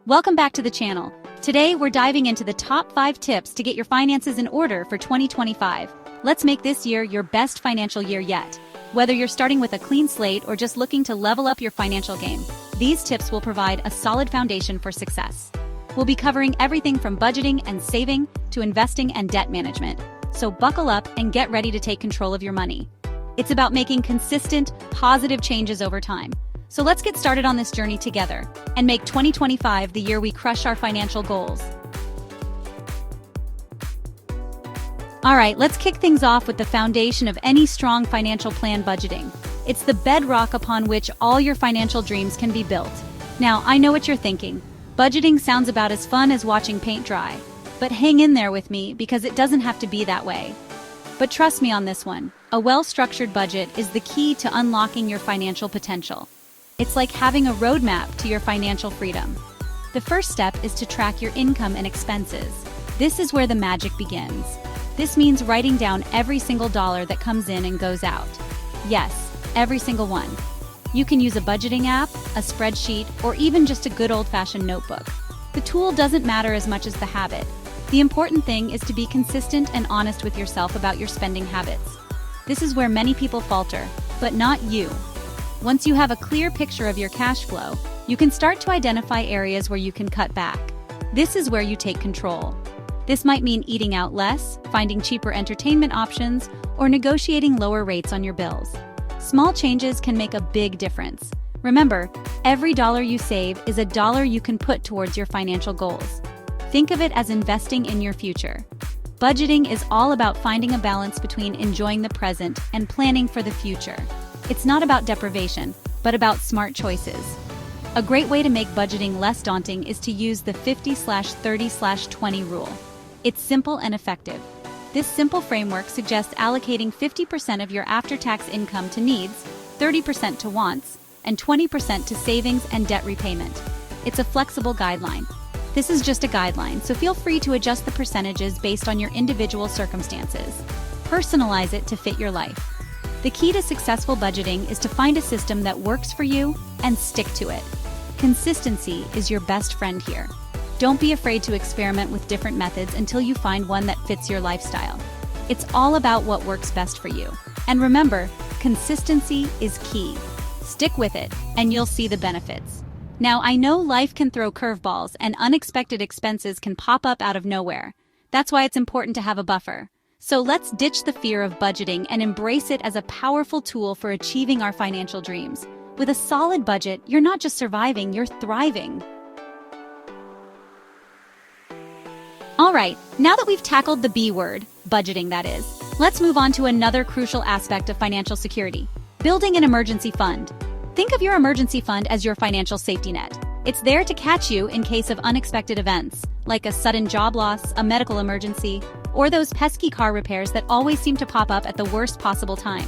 Welcome back to the channel. Today we're diving into the top 5 tips to get your finances in order for 2025. Let's make this year your best financial year yet. Whether you're starting with a clean slate or just looking to level up your financial game, these tips will provide a solid foundation for success. We'll be covering everything from budgeting and saving to investing and debt management. So buckle up and get ready to take control of your money. It's about making consistent, positive changes over time. So let's get started on this journey together and make 2025 the year we crush our financial goals. All right, let's kick things off with the foundation of any strong financial plan: budgeting. It's the bedrock upon which all your financial dreams can be built. Now, I know what you're thinking. Budgeting sounds about as fun as watching paint dry. But hang in there with me because it doesn't have to be that way. But trust me on this one, a well-structured budget is the key to unlocking your financial potential. It's like having a roadmap to your financial freedom. The first step is to track your income and expenses. This is where the magic begins. This means writing down every single dollar that comes in and goes out. Yes, every single one. You can use a budgeting app, a spreadsheet, or even just a good old-fashioned notebook. The tool doesn't matter as much as the habit. The important thing is to be consistent and honest with yourself about your spending habits. This is where many people falter, but not you. Once you have a clear picture of your cash flow, you can start to identify areas where you can cut back. This is where you take control. This might mean eating out less, finding cheaper entertainment options, or negotiating lower rates on your bills. Small changes can make a big difference. Remember, every dollar you save is a dollar you can put towards your financial goals. Think of it as investing in your future. Budgeting is all about finding a balance between enjoying the present and planning for the future. It's not about deprivation, but about smart choices. A great way to make budgeting less daunting is to use the 50/30/20 rule. It's simple and effective. This simple framework suggests allocating 50% of your after-tax income to needs, 30% to wants, and 20% to savings and debt repayment. It's a flexible guideline. This is just a guideline, so feel free to adjust the percentages based on your individual circumstances. Personalize it to fit your life. The key to successful budgeting is to find a system that works for you and stick to it. Consistency is your best friend here. Don't be afraid to experiment with different methods until you find one that fits your lifestyle. It's all about what works best for you. And remember, consistency is key. Stick with it, and you'll see the benefits. Now, I know life can throw curveballs and unexpected expenses can pop up out of nowhere. That's why it's important to have a buffer. So let's ditch the fear of budgeting and embrace it as a powerful tool for achieving our financial dreams. With a solid budget, you're not just surviving, you're thriving. All right, now that we've tackled the B word, budgeting that is, let's move on to another crucial aspect of financial security: building an emergency fund. Think of your emergency fund as your financial safety net. It's there to catch you in case of unexpected events, like a sudden job loss, a medical emergency, or those pesky car repairs that always seem to pop up at the worst possible time.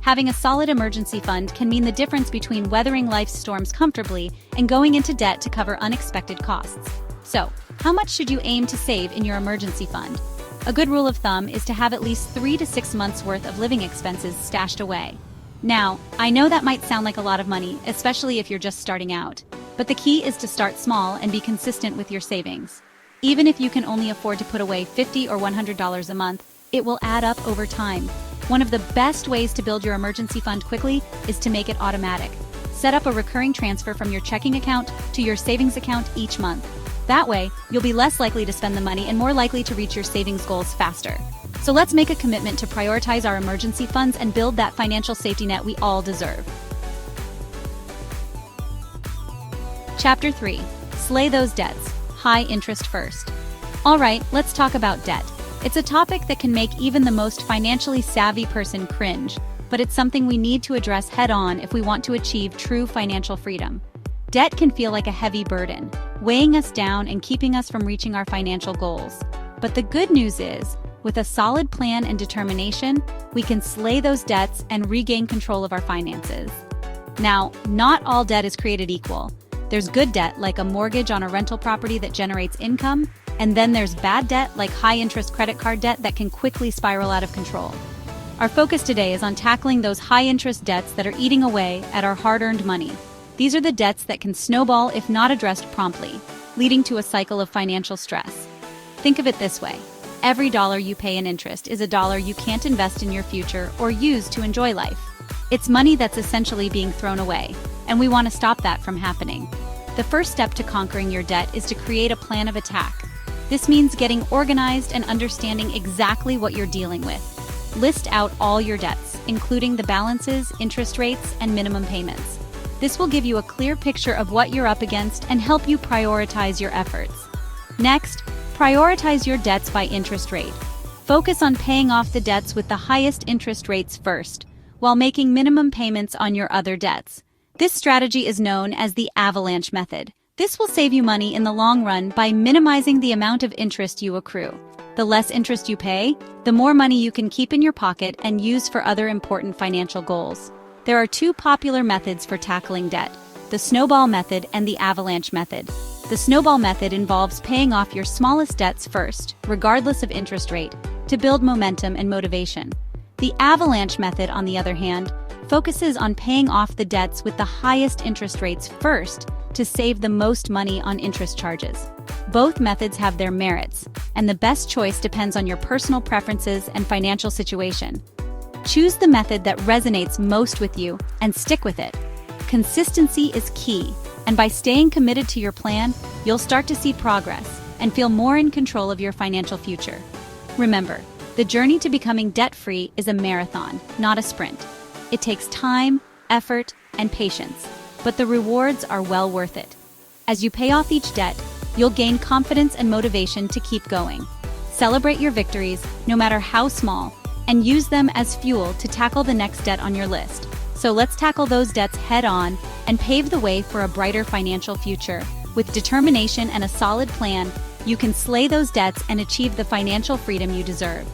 Having a solid emergency fund can mean the difference between weathering life's storms comfortably and going into debt to cover unexpected costs. So, how much should you aim to save in your emergency fund? A good rule of thumb is to have at least 3 to 6 months' worth of living expenses stashed away. Now, I know that might sound like a lot of money, especially if you're just starting out. But the key is to start small and be consistent with your savings. Even if you can only afford to put away $50 or $100 a month, it will add up over time. One of the best ways to build your emergency fund quickly is to make it automatic. Set up a recurring transfer from your checking account to your savings account each month. That way, you'll be less likely to spend the money and more likely to reach your savings goals faster. So let's make a commitment to prioritize our emergency funds and build that financial safety net we all deserve. Chapter 3. Slay those debts. High interest first. All right, let's talk about debt. It's a topic that can make even the most financially savvy person cringe, but it's something we need to address head-on if we want to achieve true financial freedom. Debt can feel like a heavy burden, weighing us down and keeping us from reaching our financial goals. But the good news is, with a solid plan and determination, we can slay those debts and regain control of our finances. Now, not all debt is created equal. There's good debt, like a mortgage on a rental property that generates income, and then there's bad debt, like high-interest credit card debt that can quickly spiral out of control. Our focus today is on tackling those high-interest debts that are eating away at our hard-earned money. These are the debts that can snowball if not addressed promptly. leading to a cycle of financial stress. Think of it this way. Every dollar you pay in interest is a dollar you can't invest in your future or use to enjoy life. It's money that's essentially being thrown away, and we want to stop that from happening. The first step to conquering your debt is to create a plan of attack. This means getting organized and understanding exactly what you're dealing with. List out all your debts, including the balances, interest rates, and minimum payments. This will give you a clear picture of what you're up against and help you prioritize your efforts. Next, prioritize your debts by interest rate. Focus on paying off the debts with the highest interest rates first, while making minimum payments on your other debts. This strategy is known as the avalanche method. This will save you money in the long run by minimizing the amount of interest you accrue. The less interest you pay, the more money you can keep in your pocket and use for other important financial goals. There are two popular methods for tackling debt: the snowball method and the avalanche method. The snowball method involves paying off your smallest debts first, regardless of interest rate, to build momentum and motivation. The avalanche method, on the other hand, focuses on paying off the debts with the highest interest rates first to save the most money on interest charges. Both methods have their merits, and the best choice depends on your personal preferences and financial situation. Choose the method that resonates most with you and stick with it. Consistency is key, and by staying committed to your plan, you'll start to see progress and feel more in control of your financial future. Remember, the journey to becoming debt-free is a marathon, not a sprint. It takes time, effort, and patience, but the rewards are well worth it. As you pay off each debt, you'll gain confidence and motivation to keep going. Celebrate your victories, no matter how small, and use them as fuel to tackle the next debt on your list. So let's tackle those debts head-on and pave the way for a brighter financial future. With determination and a solid plan, you can slay those debts and achieve the financial freedom you deserve.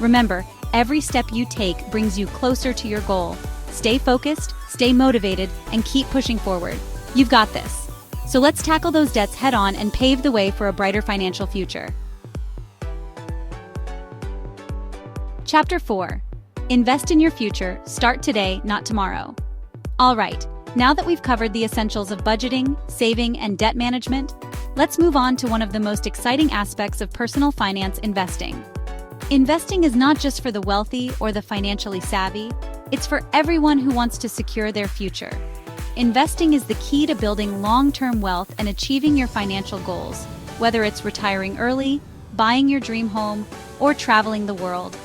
Remember, every step you take brings you closer to your goal. Stay focused, stay motivated, and keep pushing forward. You've got this. So let's tackle those debts head-on and pave the way for a brighter financial future. Chapter 4. Invest in your future. Start today, not tomorrow. All right, now that we've covered the essentials of budgeting, saving, and debt management, let's move on to one of the most exciting aspects of personal finance: investing. Investing is not just for the wealthy or the financially savvy, it's for everyone who wants to secure their future. Investing is the key to building long-term wealth and achieving your financial goals, whether it's retiring early, buying your dream home, or traveling the world.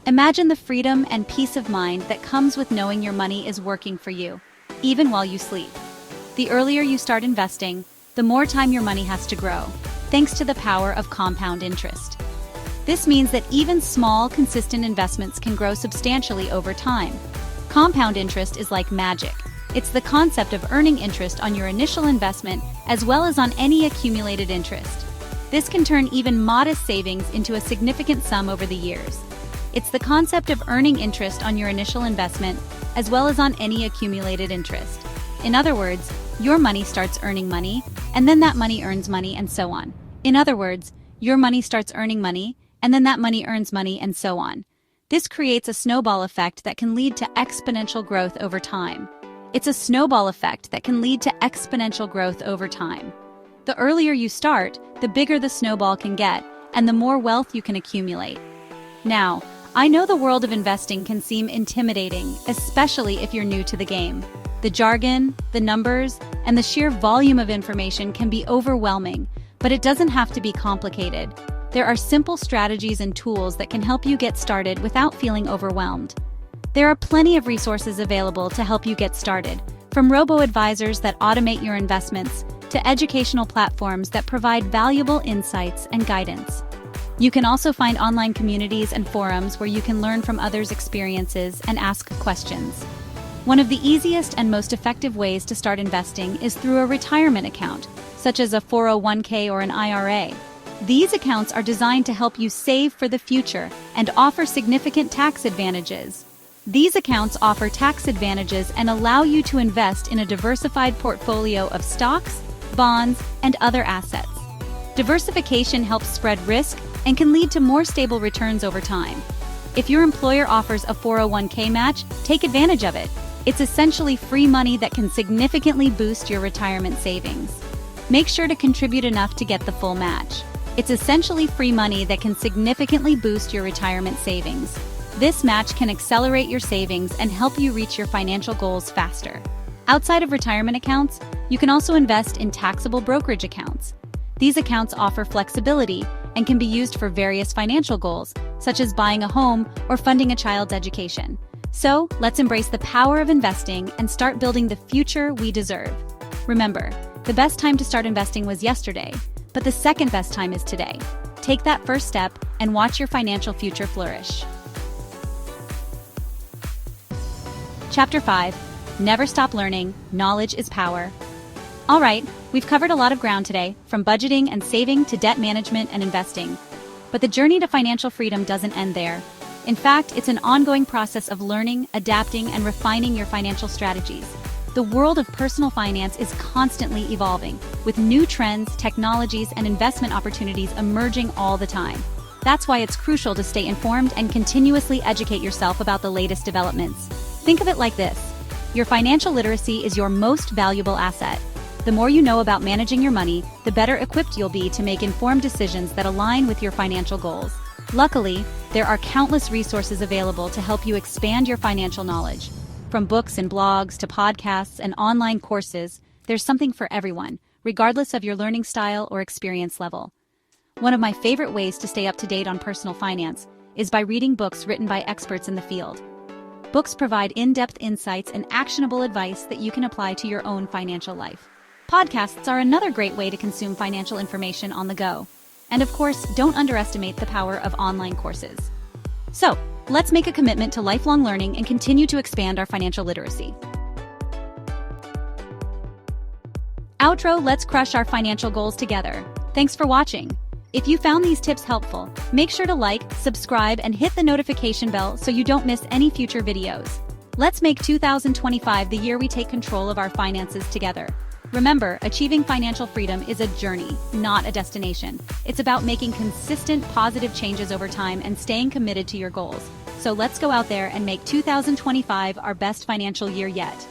Imagine the freedom and peace of mind that comes with knowing your money is working for you, even while you sleep. The earlier you start investing, the more time your money has to grow, thanks to the power of compound interest. This means that even small, consistent investments can grow substantially over time. Compound interest is like magic. It's the concept of earning interest on your initial investment as well as on any accumulated interest. This can turn even modest savings into a significant sum over the years. It's the concept of earning interest on your initial investment as well as on any accumulated interest. In other words, your money starts earning money, and then that money earns money, and so on. In other words, your money starts earning money, and then that money earns money, and so on. This creates a snowball effect that can lead to exponential growth over time. It's a snowball effect that can lead to exponential growth over time. The earlier you start, the bigger the snowball can get, and the more wealth you can accumulate. Now, I know the world of investing can seem intimidating, especially if you're new to the game. The jargon, the numbers, and the sheer volume of information can be overwhelming, but it doesn't have to be complicated. There are simple strategies and tools that can help you get started without feeling overwhelmed. There are plenty of resources available to help you get started, from robo-advisors that automate your investments to educational platforms that provide valuable insights and guidance. You can also find online communities and forums where you can learn from others' experiences and ask questions. One of the easiest and most effective ways to start investing is through a retirement account, such as a 401k or an IRA. These accounts are designed to help you save for the future and offer significant tax advantages. These accounts offer tax advantages and allow you to invest in a diversified portfolio of stocks, bonds, and other assets. Diversification helps spread risk and can lead to more stable returns over time. If your employer offers a 401k match, take advantage of it. It's essentially free money that can significantly boost your retirement savings. Make sure to contribute enough to get the full match. It's essentially free money that can significantly boost your retirement savings. This match can accelerate your savings and help you reach your financial goals faster. Outside of retirement accounts, you can also invest in taxable brokerage accounts. These accounts offer flexibility and can be used for various financial goals, such as buying a home or funding a child's education. So, let's embrace the power of investing and start building the future we deserve. Remember, the best time to start investing was yesterday, but the second best time is today. Take that first step and watch your financial future flourish. Chapter 5. Never stop learning. Knowledge is power. All right, we've covered a lot of ground today, from budgeting and saving to debt management and investing. But the journey to financial freedom doesn't end there. In fact, it's an ongoing process of learning, adapting, and refining your financial strategies. The world of personal finance is constantly evolving, with new trends, technologies, and investment opportunities emerging all the time. That's why it's crucial to stay informed and continuously educate yourself about the latest developments. Think of it like this: your financial literacy is your most valuable asset. The more you know about managing your money, the better equipped you'll be to make informed decisions that align with your financial goals. Luckily, there are countless resources available to help you expand your financial knowledge. From books and blogs to podcasts and online courses, there's something for everyone, regardless of your learning style or experience level. One of my favorite ways to stay up to date on personal finance is by reading books written by experts in the field. Books provide in-depth insights and actionable advice that you can apply to your own financial life. Podcasts are another great way to consume financial information on the go. And of course, don't underestimate the power of online courses. So, let's make a commitment to lifelong learning and continue to expand our financial literacy. Outro, let's crush our financial goals together. Thanks for watching. If you found these tips helpful, make sure to like, subscribe, and hit the notification bell so you don't miss any future videos. Let's make 2025 the year we take control of our finances together. Remember, achieving financial freedom is a journey, not a destination. It's about making consistent, positive changes over time and staying committed to your goals. So let's go out there and make 2025 our best financial year yet.